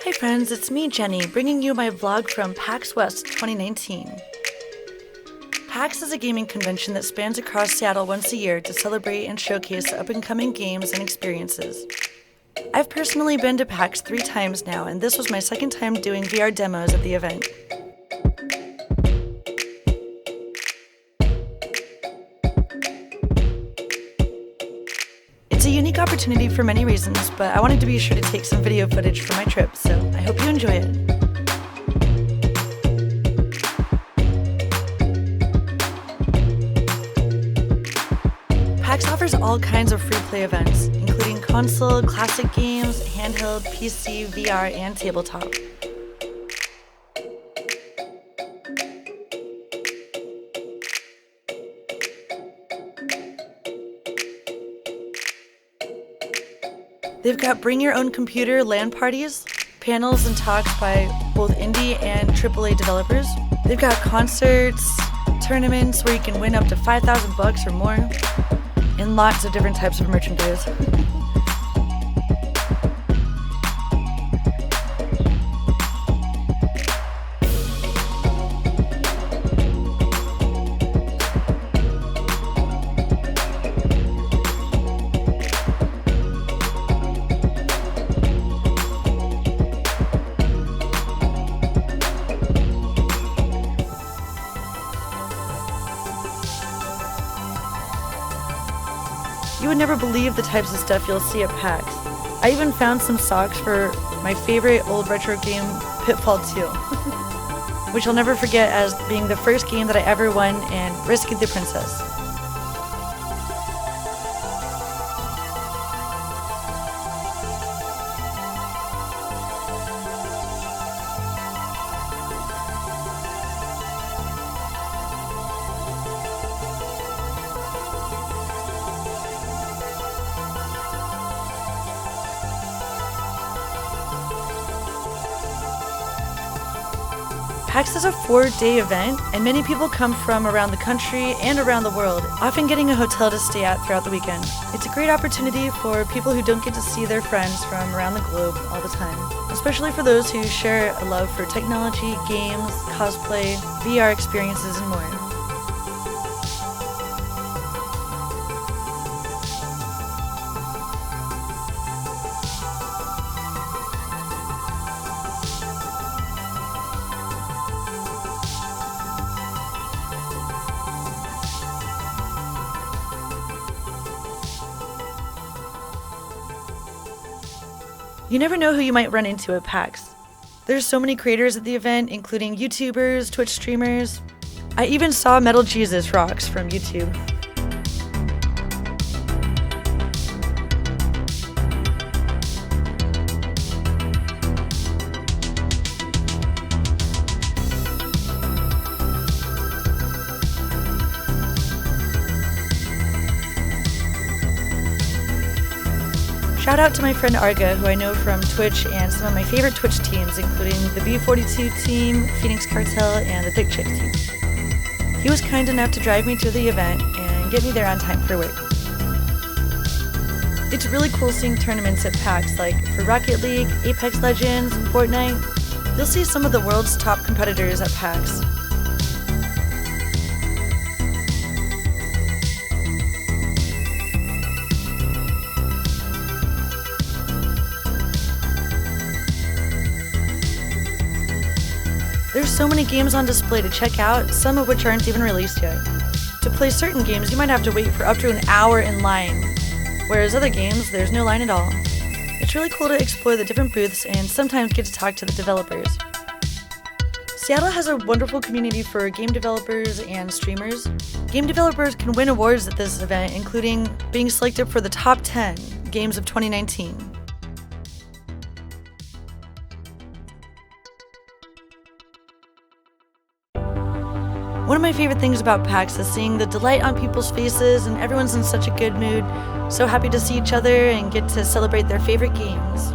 Hi friends, it's me, Jenny, bringing you my vlog from PAX West 2019. PAX is a gaming convention that spans across Seattle once a year to celebrate and showcase up-and-coming games and experiences. I've personally been to PAX 3 times now, and this was my second time doing VR demos at the event. It's a unique opportunity for many reasons, but I wanted to be sure to take some video footage for my trip, so I hope you enjoy it. PAX offers all kinds of free play events, including console, classic games, handheld, PC, VR, and tabletop. They've got bring your own computer LAN parties, panels and talks by both indie and AAA developers. They've got concerts, tournaments where you can win up to $5,000 or more, and lots of different types of merchandise. You would never believe the types of stuff you'll see at PAX. I even found some socks for my favorite old retro game, Pitfall 2, which I'll never forget as being the first game that I ever won and rescued the princess. PAX is a 4-day event, and many people come from around the country and around the world, often getting a hotel to stay at throughout the weekend. It's a great opportunity for people who don't get to see their friends from around the globe all the time, especially for those who share a love for technology, games, cosplay, VR experiences, and more. You never know who you might run into at PAX. There's so many creators at the event, including YouTubers, Twitch streamers. I even saw Metal Jesus Rocks from YouTube. Shout out to my friend Arga, who I know from Twitch, and some of my favorite Twitch teams, including the B42 team, Phoenix Cartel, and the Thick Chick team. He was kind enough to drive me to the event and get me there on time for work. It's really cool seeing tournaments at PAX, like for Rocket League, Apex Legends, Fortnite. You'll see some of the world's top competitors at PAX. There's so many games on display to check out, some of which aren't even released yet. To play certain games, you might have to wait for up to an hour in line, whereas other games, there's no line at all. It's really cool to explore the different booths and sometimes get to talk to the developers. Seattle has a wonderful community for game developers and streamers. Game developers can win awards at this event, including being selected for the top 10 games of 2019. One of my favorite things about PAX is seeing the delight on people's faces, and everyone's in such a good mood, so happy to see each other and get to celebrate their favorite games.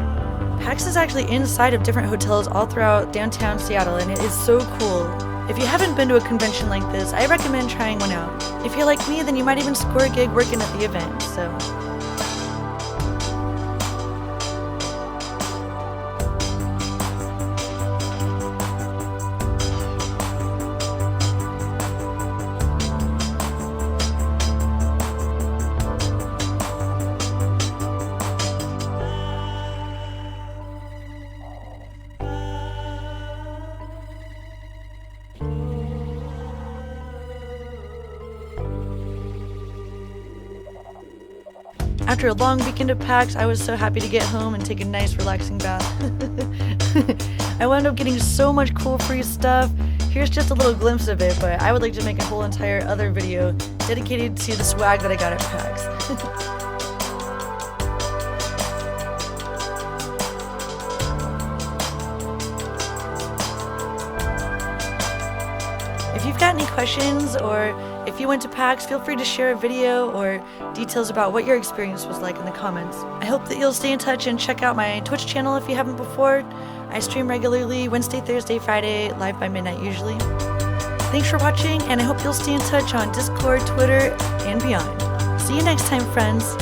PAX is actually inside of different hotels all throughout downtown Seattle, and it is so cool. If you haven't been to a convention like this, I recommend trying one out. If you're like me, then you might even score a gig working at the event, so. After a long weekend of PAX, I was so happy to get home and take a nice relaxing bath. I wound up getting so much cool free stuff. Here's just a little glimpse of it, but I would like to make a whole entire other video dedicated to the swag that I got at PAX. If you've got any questions, or if you went to PAX, feel free to share a video or details about what your experience was like in the comments. I hope that you'll stay in touch and check out my Twitch channel if you haven't before. I stream regularly Wednesday, Thursday, Friday, live by midnight usually. Thanks for watching, and I hope you'll stay in touch on Discord, Twitter, and beyond. See you next time, friends.